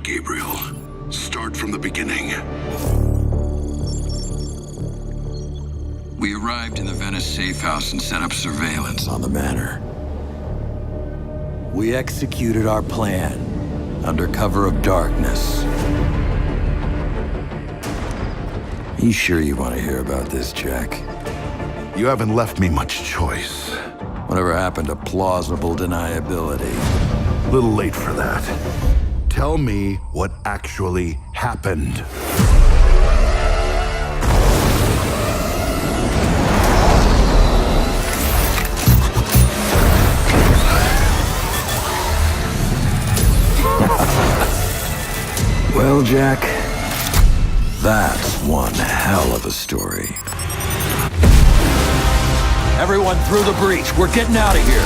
Gabriel. Start from the beginning. We arrived in the Venice safe house and set up surveillance on the manor. We executed our plan under cover of darkness. You sure you want to hear about this, Jack? You haven't left me much choice. Whatever happened to plausible deniability? A little late for that. Tell me what actually happened. Well, Jack, that's one hell of a story. Everyone through the breach. We're getting out of here.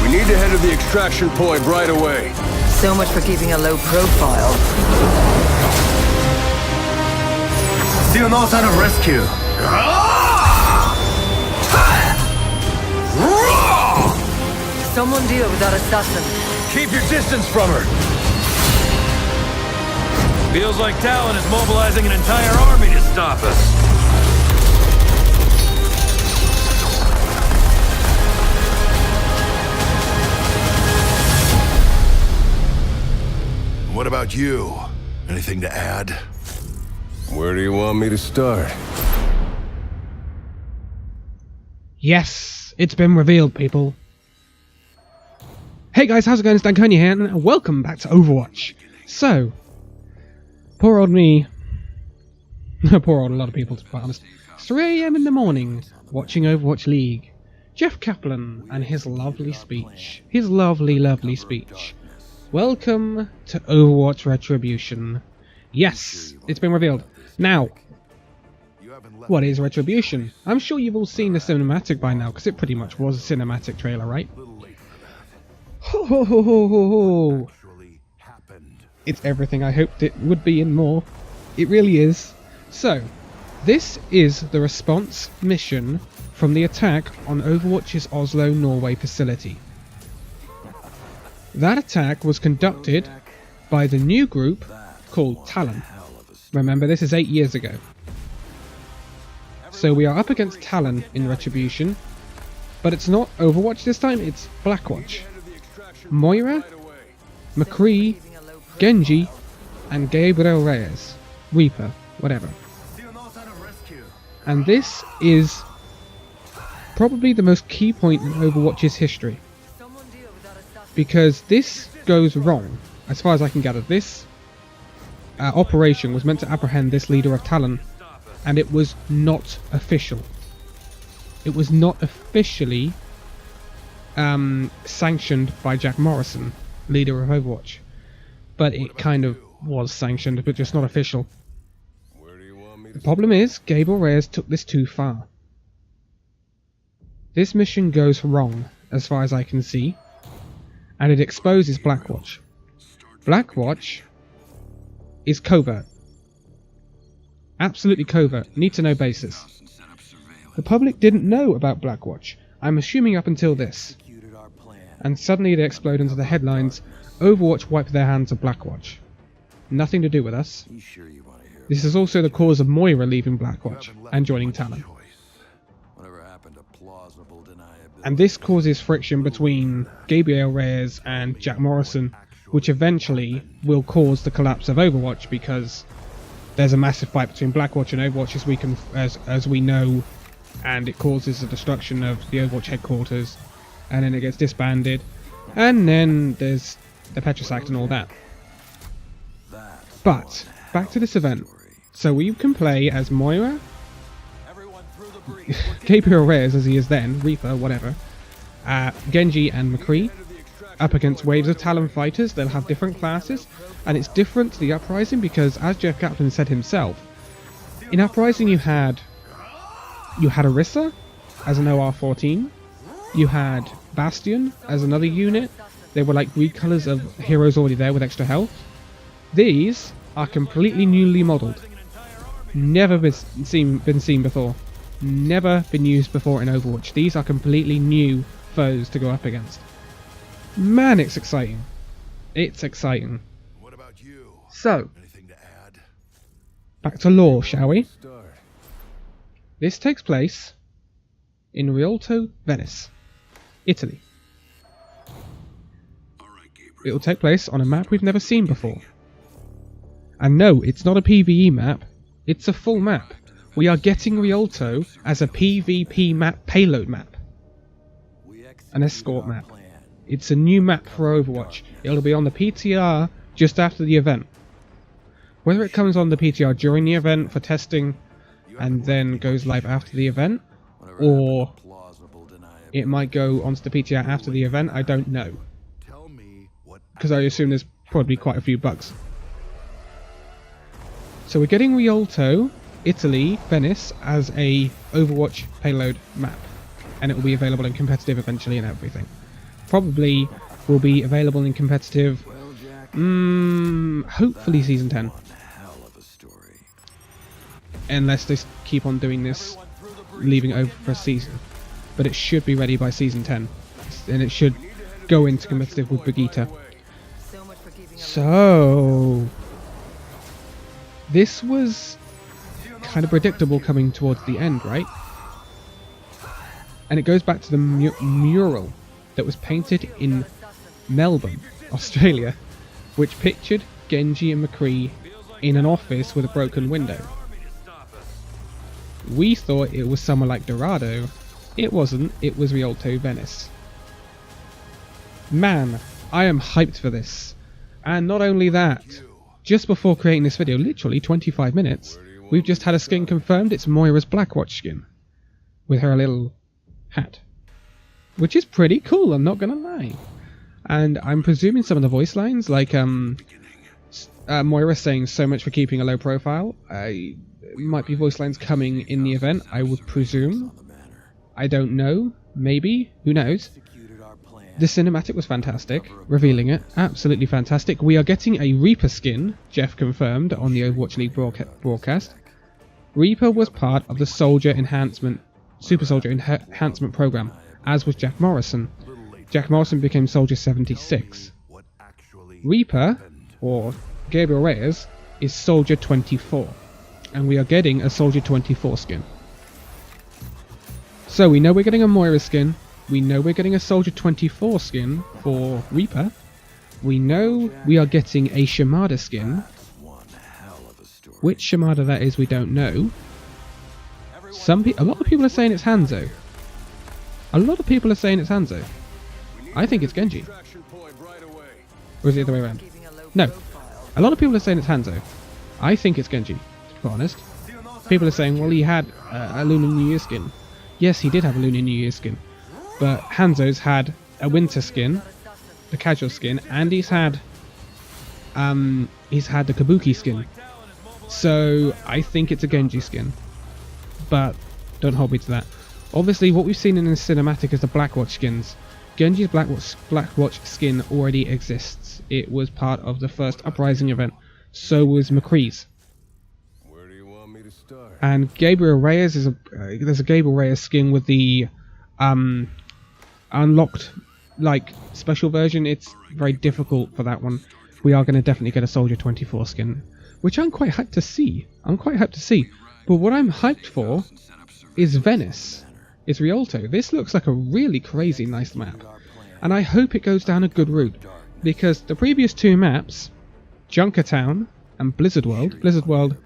We need to head to the extraction point right away. So much for keeping a low profile. Still no sign of rescue. Someone deal with that assassin. Keep your distance from her. Feels like Talon is mobilizing an entire army to stop us. What about you? Anything to add? Where do you want me to start? Yes, it's been revealed, people. Hey guys, how's it going? It's Dan Konya here, and welcome back to Overwatch. So, poor old me, poor old a lot of people to be quite honest, 3 AM in the morning, watching Overwatch League. Jeff Kaplan and his lovely speech. His lovely speech. Welcome to Overwatch Retribution. Yes, it's been revealed. Now, what is Retribution? I'm sure you've all seen the cinematic by now, because it pretty much was a cinematic trailer, right? Ho ho ho ho ho ho! It's everything I hoped it would be and more. It really is. So, this is the response mission from the attack on Overwatch's Oslo, Norway facility. That attack was conducted by the new group called Talon. Remember, this is 8 years ago. So we are up against Talon in Retribution, but it's not Overwatch this time, it's Blackwatch. Moira, McCree, Genji, and Gabriel Reyes. Reaper, whatever. And this is probably the most key point in Overwatch's history. Because this goes wrong, as far as I can gather. This operation was meant to apprehend this leader of Talon, and it was not official. It was not officially sanctioned by Jack Morrison, leader of Overwatch. But it kind of was sanctioned, but just not official. The problem is, Gabriel Reyes took this too far. This mission goes wrong, as far as I can see, and it exposes Blackwatch. Blackwatch is covert. Absolutely covert, need to know basis. The public didn't know about Blackwatch, I'm assuming up until this. And suddenly they explode into the headlines, Overwatch wiped their hands of Blackwatch. Nothing to do with us. This is also the cause of Moira leaving Blackwatch and joining Talon. And this causes friction between Gabriel Reyes and Jack Morrison, which eventually will cause the collapse of Overwatch, because there's a massive fight between Blackwatch and Overwatch as we know, and it causes the destruction of the Overwatch headquarters, and then it gets disbanded, and then there's the Petrus Act and all that. But back to this event. So we can play as Moira, Gabriel Reyes as he is then, Reaper, whatever, Genji and McCree, up against waves of Talon fighters. They'll have different classes, and it's different to the Uprising because, as Jeff Kaplan said himself, in Uprising you had Orisa as an OR-14, you had Bastion as another unit. They were like recolors of heroes already there with extra health. These are completely newly modelled. Never been seen before. Never been used before in Overwatch. These are completely new foes to go up against. Man, it's exciting. It's exciting. What about you? So, Anything to add? back to lore, shall we? This takes place in Rialto, Venice, Italy. It will take place on a map we've never seen before. And no, it's not a PvE map, it's a full map. We are getting Rialto as a PvP map, payload map. An escort map. It's a new map for Overwatch. It'll be on the PTR just after the event. Whether it comes on the PTR during the event for testing and then goes live after the event, or it might go onto the PTR after the event, I don't know. Because I assume there's probably quite a few bugs. So we're getting Rialto, Italy, Venice as a Overwatch payload map. And it will be available in competitive eventually and everything. Probably will be available in competitive, hopefully Season 10. Unless they keep on doing this, leaving it over for a season. But it should be ready by Season 10. And it should go into competitive with Brigitte. So, this was kind of predictable coming towards the end, right? And it goes back to the mural that was painted in Melbourne, Australia, which pictured Genji and McCree in an office with a broken window. We thought it was somewhere like Dorado. It wasn't, it was Rialto, Venice. Man, I am hyped for this. And not only that, just before creating this video, literally 25 minutes, we've just had a skin confirmed. It's Moira's Blackwatch skin. With her little hat. Which is pretty cool, I'm not gonna lie. And I'm presuming some of the voice lines, like Moira saying so much for keeping a low profile, might be voice lines coming in the event, I would presume. I don't know, maybe, who knows. The cinematic was fantastic, revealing it, absolutely fantastic. We are getting a Reaper skin, Jeff confirmed on the Overwatch League broadcast. Reaper was part of the Super Soldier Enhancement program, as was Jack Morrison. Jack Morrison became Soldier 76. Reaper, or Gabriel Reyes, is Soldier 24. And we are getting a Soldier 24 skin. So we know we're getting a Moira skin. We know we're getting a Soldier 24 skin for Reaper. We know we are getting a Shimada skin. Which Shimada that is, we don't know. A lot of people are saying it's Hanzo. A lot of people are saying it's Hanzo. I think it's Genji. Or is it the other way around? No. A lot of people are saying it's Hanzo. I think it's Genji, to be honest. People are saying, well, he had a Lunar New Year skin. Yes, he did have a Lunar New Year skin. But Hanzo's had a winter skin, the casual skin, and he's had the Kabuki skin. So I think it's a Genji skin. But don't hold me to that. Obviously, what we've seen in the cinematic is the Blackwatch skins. Genji's Blackwatch skin already exists. It was part of the first Uprising event. So was McCree's. Where do you want me to start? And Gabriel Reyes is there's a Gabriel Reyes skin with the unlocked special version. It's very difficult for that one. We are going to definitely get a Soldier 24 skin, which I'm quite hyped to see. But what I'm hyped for is Venice. It's Rialto. This looks like a really crazy nice map. And I hope it goes down a good route. Because the previous two maps, Junkertown and Blizzard World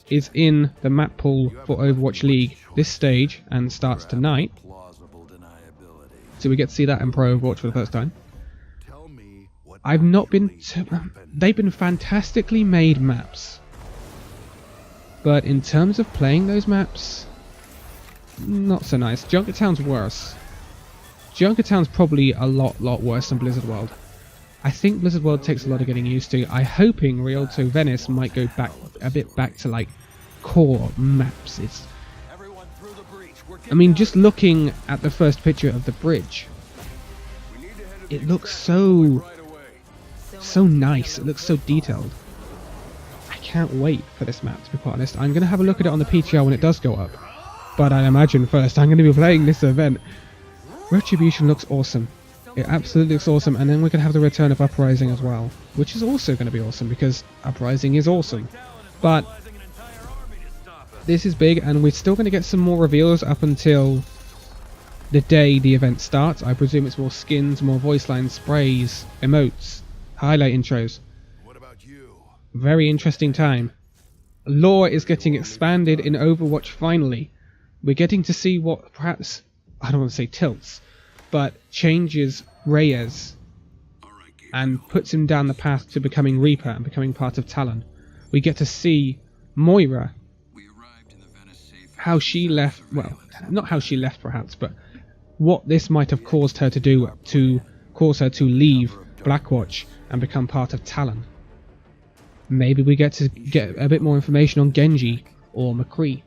is in the map pool for Overwatch League this stage and starts tonight. So we get to see that in Pro Overwatch for the first time. They've been fantastically made maps. But in terms of playing those maps, not so nice. Junkertown's worse. Junkertown's probably a lot worse than Blizzard World. I think Blizzard World takes a lot of getting used to. I'm hoping Rialto Venice might go a bit back to core maps. I mean, just looking at the first picture of the bridge, it looks so nice. It looks so detailed. I can't wait for this map, to be quite honest. I'm going to have a look at it on the PTR when it does go up. But I imagine first I'm going to be playing this event. Retribution looks awesome. It absolutely looks awesome, and then we're going to have the return of Uprising as well, which is also going to be awesome because Uprising is awesome. But this is big, and we're still going to get some more reveals up until the day the event starts. I presume it's more skins, more voice lines, sprays, emotes, highlight intros. What about you? Very interesting time. Lore is getting expanded in Overwatch finally. We're getting to see what perhaps, I don't want to say tilts, but changes Reyes and puts him down the path to becoming Reaper and becoming part of Talon. We get to see Moira, how she left, well, not how she left perhaps, but what this might have caused her to do to cause her to leave Blackwatch and become part of Talon. Maybe we get to get a bit more information on Genji or McCree.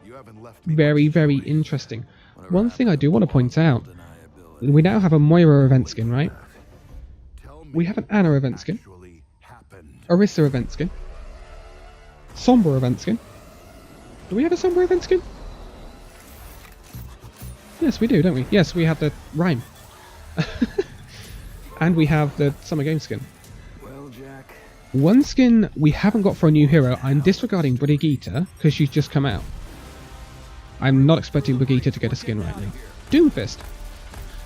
Very, very interesting. One thing I do want to point out, we now have a Moira event skin, right? We have an Ana event skin, Orisa event skin, Sombra event skin. Do we have a Sombra event skin? Yes, we do, don't we? Yes, we have the Rhyme. And we have the Summer Game skin. One skin we haven't got for a new hero. I'm disregarding Brigitte because she's just come out. I'm not expecting Brigitte to get a skin right now. Doomfist.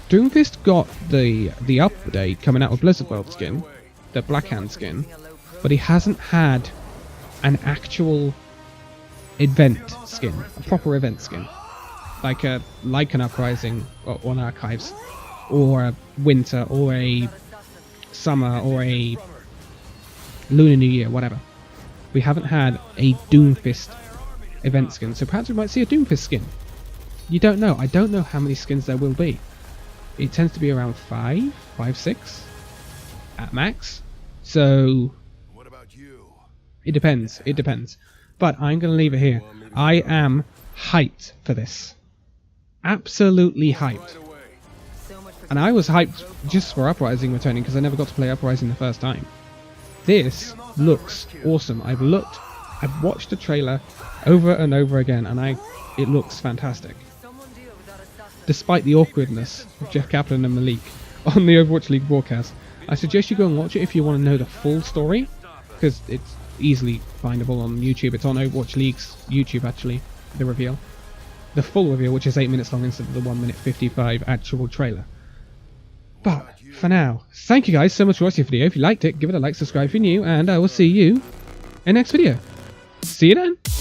Doomfist got the update coming out with Blizzard World skin, the Blackhand skin, but he hasn't had an actual event skin, a proper event skin, like an Uprising or an Archives, or a Winter, or a Summer, or a Lunar New Year, whatever. We haven't had a Doomfist event skin, so perhaps we might see a Doomfist skin. You don't know. I don't know how many skins there will be. It tends to be around 5, 6 at max. So What about you? it depends. It depends. But I'm going to leave it here. I am hyped for this. Absolutely hyped. And I was hyped just for Uprising returning because I never got to play Uprising the first time. This looks awesome. I've watched the trailer over and over again, and it looks fantastic. Despite the awkwardness of Jeff Kaplan and Malik on the Overwatch League broadcast, I suggest you go and watch it if you want to know the full story, because it's easily findable on YouTube. It's on Overwatch League's YouTube, actually, the reveal. The full reveal, which is 8 minutes long instead of the 1 minute 55 actual trailer. But for now, thank you guys so much for watching the video. If you liked it, give it a like, subscribe if you're new, and I will see you in the next video. See you then!